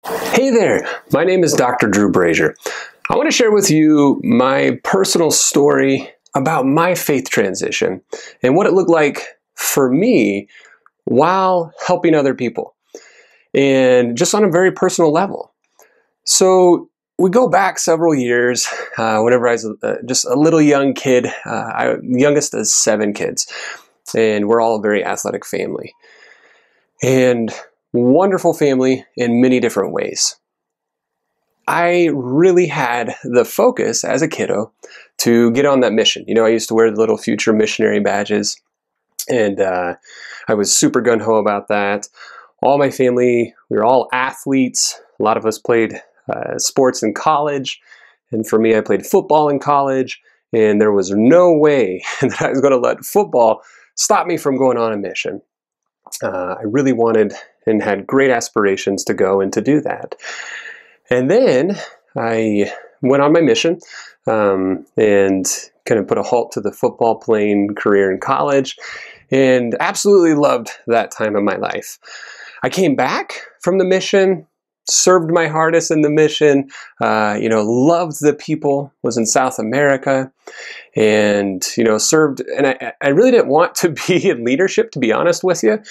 Hey there, my name is Dr. Drew Brazier. I want to share with you my personal story about my faith transition and what it looked like for me while helping other people, and just on a very personal level. So we go back several years, whenever I was just a little young kid. Youngest of 7 kids, and we're all a very athletic family. And wonderful family in many different ways. I really had the focus as a kiddo to get on that mission. I used to wear the little future missionary badges, and I was super gung-ho about that. All my family, we were all athletes. A lot of us played sports in college, and for me, I played football in college, and there was no way that I was going to let football stop me from going on a mission. I really wanted and had great aspirations to go and to do that. And then I went on my mission and kind of put a halt to the football playing career in college, and absolutely loved that time of my life. I came back from the mission, served my hardest in the mission, loved the people, was in South America, and, served. And I really didn't want to be in leadership, to be honest with you.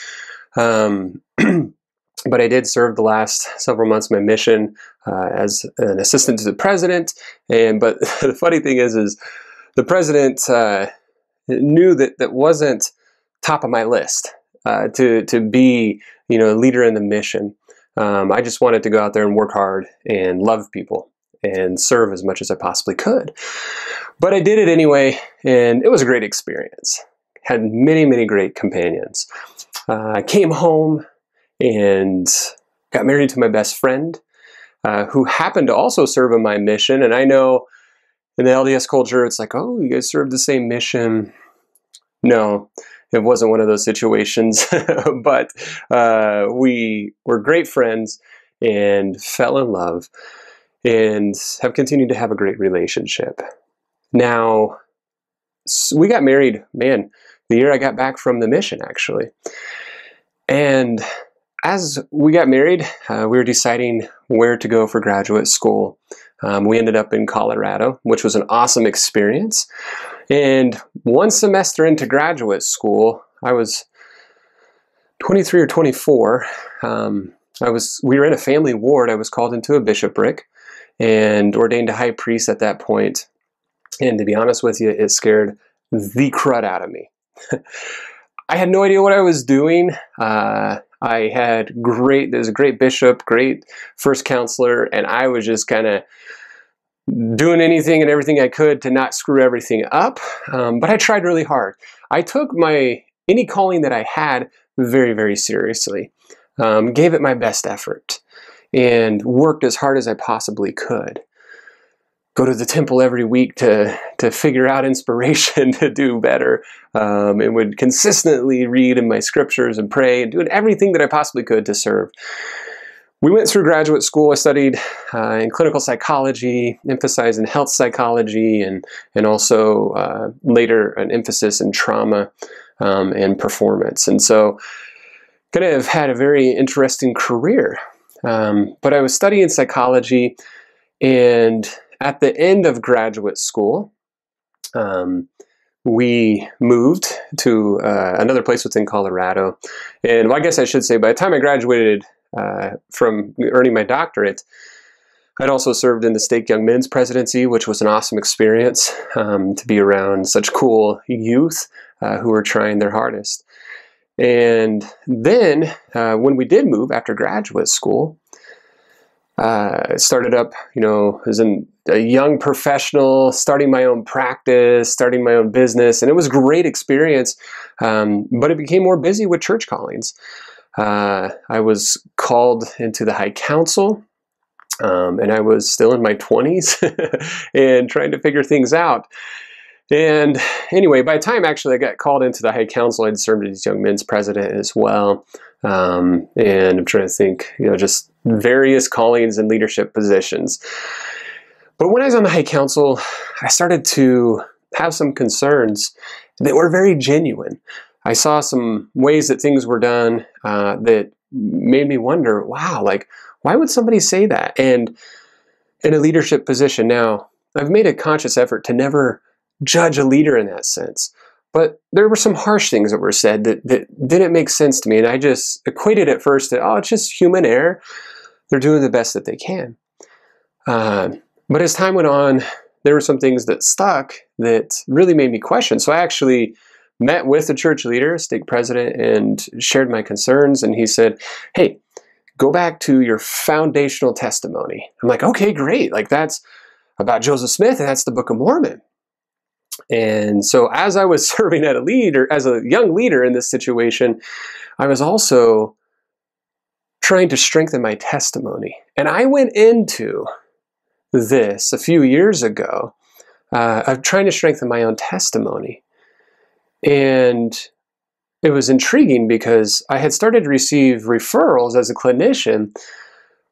But I did serve the last several months of my mission as an assistant to the president. But the funny thing is the president knew that wasn't top of my list to be, a leader in the mission. I just wanted to go out there and work hard and love people and serve as much as I possibly could. But I did it anyway, and it was a great experience. Had many, many great companions. I came home and got married to my best friend, who happened to also serve in my mission. And I know in the LDS culture, it's like, oh, you guys served the same mission. No, it wasn't one of those situations. But we were great friends and fell in love and have continued to have a great relationship. Now, we got married, the year I got back from the mission, actually. And as we got married, we were deciding where to go for graduate school. We ended up in Colorado, which was an awesome experience. And one semester into graduate school, I was 23 or 24. We were in a family ward. I was called into a bishopric and ordained a high priest at that point. And to be honest with you, it scared the crud out of me. I had no idea what I was doing. There's a great bishop, great first counselor, and I was just kind of doing anything and everything I could to not screw everything up. But I tried really hard. I took any calling that I had very, very seriously, gave it my best effort, and worked as hard as I possibly could. Go to the temple every week to figure out inspiration to do better, and would consistently read in my scriptures and pray and doing everything that I possibly could to serve. We went through graduate school. I studied in clinical psychology, emphasized in health psychology, and also later an emphasis in trauma and performance. And so kind of had a very interesting career. But I was studying psychology, and at the end of graduate school, we moved to another place within Colorado. And I guess I should say, by the time I graduated from earning my doctorate, I'd also served in the Stake Young Men's Presidency, which was an awesome experience to be around such cool youth who were trying their hardest. And then when we did move after graduate school, started up, as a young professional, starting my own practice, starting my own business, and it was a great experience, but it became more busy with church callings. I was called into the High Council, and I was still in my 20s and trying to figure things out. And anyway, by the time actually I got called into the High Council, I'd served as Young Men's President as well. And I'm trying to think, just various callings and leadership positions. But when I was on the High Council, I started to have some concerns that were very genuine. I saw some ways that things were done that made me wonder, wow, Why would somebody say that? And in a leadership position now, I've made a conscious effort to never judge a leader in that sense. But there were some harsh things that were said that didn't make sense to me. And I just equated at first that, oh, it's just human error. They're doing the best that they can. But as time went on, there were some things that stuck that really made me question. So I actually met with the church leader, stake president, and shared my concerns. And he said, hey, go back to your foundational testimony. I'm like, okay, great. Like, that's about Joseph Smith, and that's the Book of Mormon. And so as I was serving as a young leader in this situation, I was also trying to strengthen my testimony. And I went into this a few years ago of trying to strengthen my own testimony. And it was intriguing because I had started to receive referrals as a clinician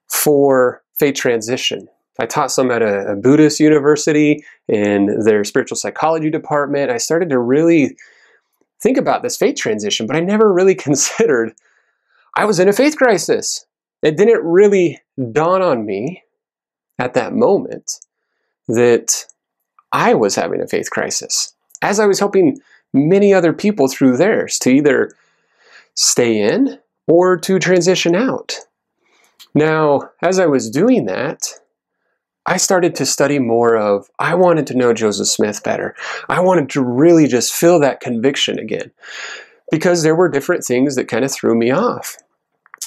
for faith transition. I taught some at a Buddhist university in their spiritual psychology department. I started to really think about this faith transition, but I never really considered I was in a faith crisis. It didn't really dawn on me at that moment that I was having a faith crisis, as I was helping many other people through theirs to either stay in or to transition out. Now, as I was doing that, I started to study more of, I wanted to know Joseph Smith better. I wanted to really just feel that conviction again, because there were different things that kind of threw me off.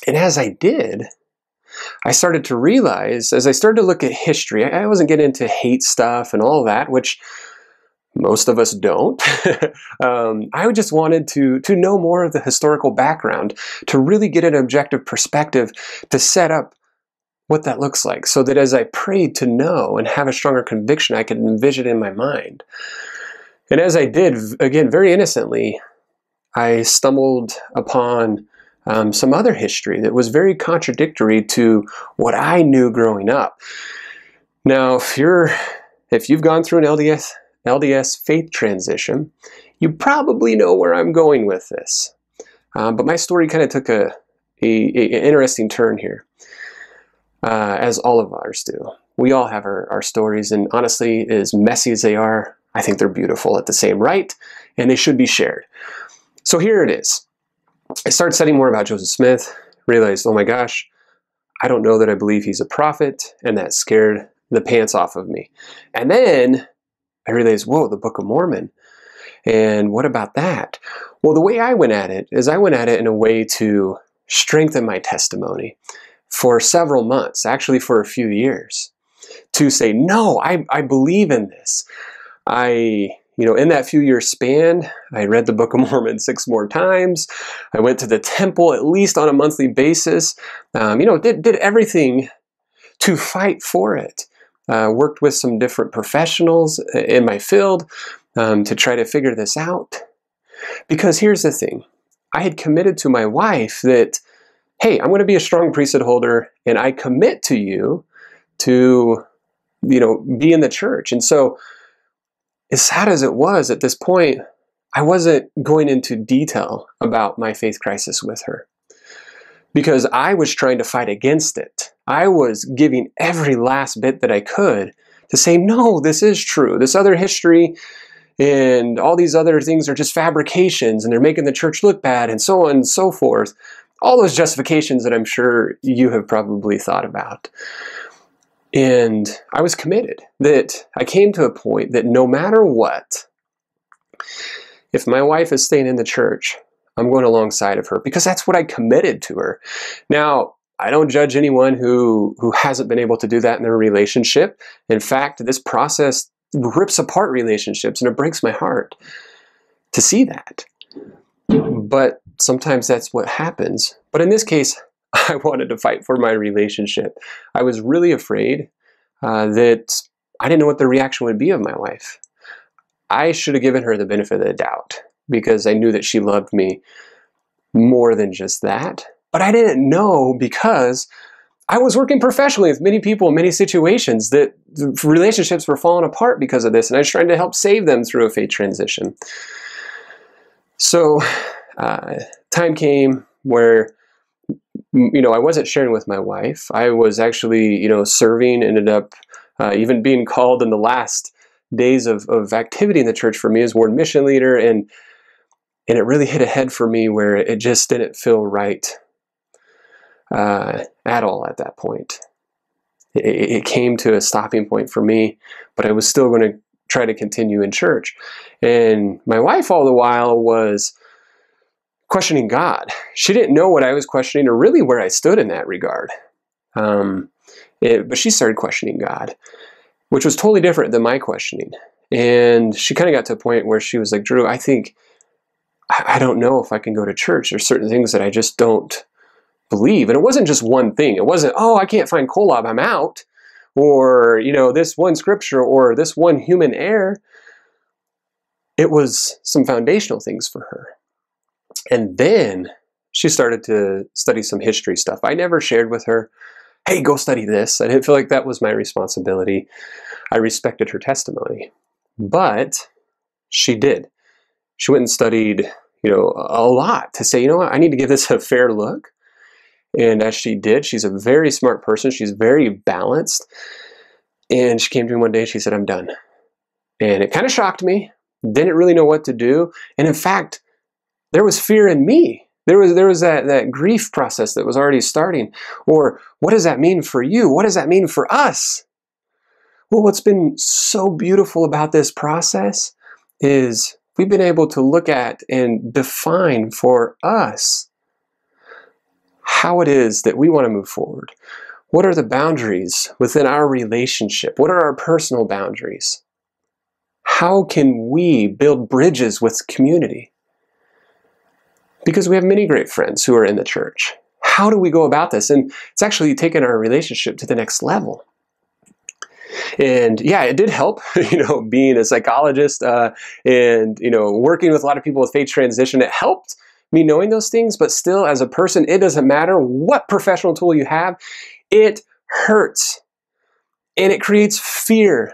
And as I did, I started to realize, as I started to look at history, I wasn't getting into hate stuff and all that, which most of us don't. I just wanted to know more of the historical background, to really get an objective perspective, to set up what that looks like, so that as I prayed to know and have a stronger conviction, I could envision it in my mind. And as I did, again, very innocently, I stumbled upon some other history that was very contradictory to what I knew growing up. Now, if you've gone through an LDS faith transition, you probably know where I'm going with this. But my story kind of took an interesting turn here, as all of ours do. We all have our stories, and honestly, as messy as they are, I think they're beautiful at the same right, and they should be shared. So here it is. I started studying more about Joseph Smith, realized, oh my gosh, I don't know that I believe he's a prophet, and that scared the pants off of me. And then I realized, whoa, the Book of Mormon. And what about that? Well, the way I went at it is I went at it in a way to strengthen my testimony for several months, actually for a few years, to say, no, I believe in this. In that few year span, I read the Book of Mormon 6 more times. I went to the temple at least on a monthly basis. Did everything to fight for it. Worked with some different professionals in my field to try to figure this out. Because here's the thing. I had committed to my wife that, hey, I'm going to be a strong priesthood holder, and I commit to you to, be in the church. And so, as sad as it was at this point, I wasn't going into detail about my faith crisis with her, because I was trying to fight against it. I was giving every last bit that I could to say, no, this is true. This other history and all these other things are just fabrications, and they're making the church look bad, and so on and so forth. All those justifications that I'm sure you have probably thought about. And I was committed, that I came to a point that no matter what, if my wife is staying in the church, I'm going alongside of her, because that's what I committed to her. Now, I don't judge anyone who hasn't been able to do that in their relationship. In fact, this process rips apart relationships, and it breaks my heart to see that. But sometimes that's what happens. But in this case, I wanted to fight for my relationship. I was really afraid that I didn't know what the reaction would be of my wife. I should have given her the benefit of the doubt, because I knew that she loved me more than just that. But I didn't know, because I was working professionally with many people in many situations, that relationships were falling apart because of this, and I was trying to help save them through a faith transition. So time came where I wasn't sharing with my wife. I was actually, serving, ended up even being called in the last days of activity in the church for me as ward mission leader. And it really hit a head for me where it just didn't feel right at all at that point. It came to a stopping point for me, but I was still going to try to continue in church. And my wife all the while was questioning God. She didn't know what I was questioning or really where I stood in that regard. But she started questioning God, which was totally different than my questioning. And she kind of got to a point where she was like, Drew, I don't know if I can go to church. There's certain things that I just don't believe. And it wasn't just one thing. It wasn't, oh, I can't find Kolob, I'm out. Or, this one scripture or this one human error. It was some foundational things for her. And then she started to study some history stuff. I never shared with her, hey, go study this. I didn't feel like that was my responsibility. I respected her testimony. But she did. She went and studied, a lot to say, I need to give this a fair look. And as she did, she's a very smart person. She's very balanced. And she came to me one day and she said, I'm done. And it kind of shocked me. Didn't really know what to do. And in fact, there was fear in me. There was that grief process that was already starting. Or what does that mean for you? What does that mean for us? Well, what's been so beautiful about this process is we've been able to look at and define for us how it is that we want to move forward. What are the boundaries within our relationship? What are our personal boundaries? How can we build bridges with community? Because we have many great friends who are in the church. How do we go about this? And it's actually taken our relationship to the next level. And yeah, it did help, being a psychologist and, working with a lot of people with faith transition. It helped me knowing those things, but still as a person, it doesn't matter what professional tool you have. It hurts and it creates fear.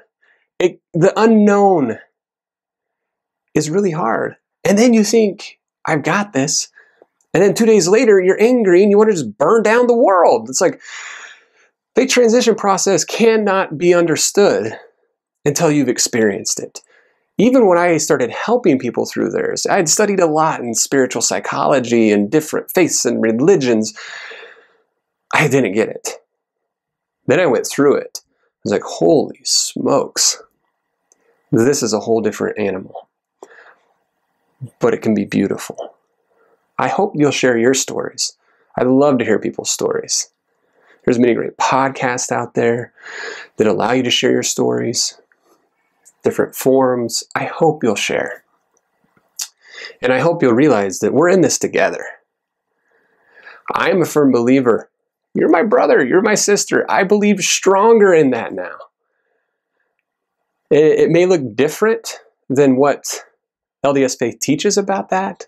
The unknown is really hard. And then you think, I've got this. And then 2 days later, you're angry and you want to just burn down the world. It's like the transition process cannot be understood until you've experienced it. Even when I started helping people through theirs, I had studied a lot in spiritual psychology and different faiths and religions. I didn't get it. Then I went through it. I was like, holy smokes. This is a whole different animal. But it can be beautiful. I hope you'll share your stories. I'd love to hear people's stories. There's many great podcasts out there that allow you to share your stories. Different forums. I hope you'll share. And I hope you'll realize that we're in this together. I am a firm believer. You're my brother. You're my sister. I believe stronger in that now. It may look different than what LDS Faith teaches about that,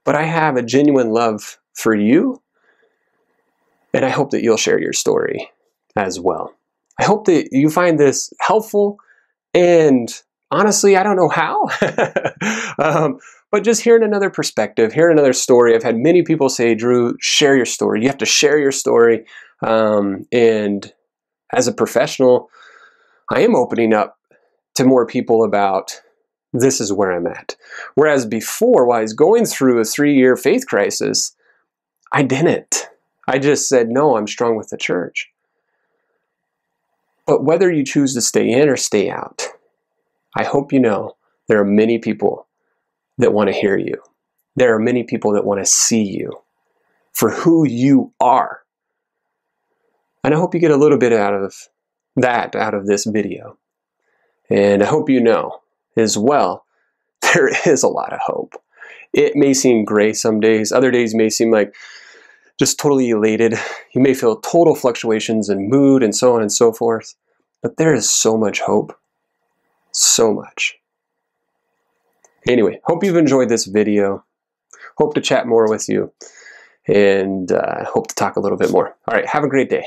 but I have a genuine love for you, and I hope that you'll share your story as well. I hope that you find this helpful. And honestly, I don't know how, but just hearing another perspective, hearing another story. I've had many people say, Drew, share your story. You have to share your story. And as a professional, I am opening up to more people about this is where I'm at. Whereas before, while I was going through a 3-year faith crisis, I didn't. I just said, no, I'm strong with the church. But whether you choose to stay in or stay out, I hope you know there are many people that want to hear you. There are many people that want to see you for who you are. And I hope you get a little bit out of this video. And I hope you know as well, there is a lot of hope. It may seem gray some days. Other days may seem like just totally elated. You may feel total fluctuations in mood and so on and so forth. But there is so much hope. So much. Anyway, hope you've enjoyed this video. Hope to chat more with you. And hope to talk a little bit more. All right, have a great day.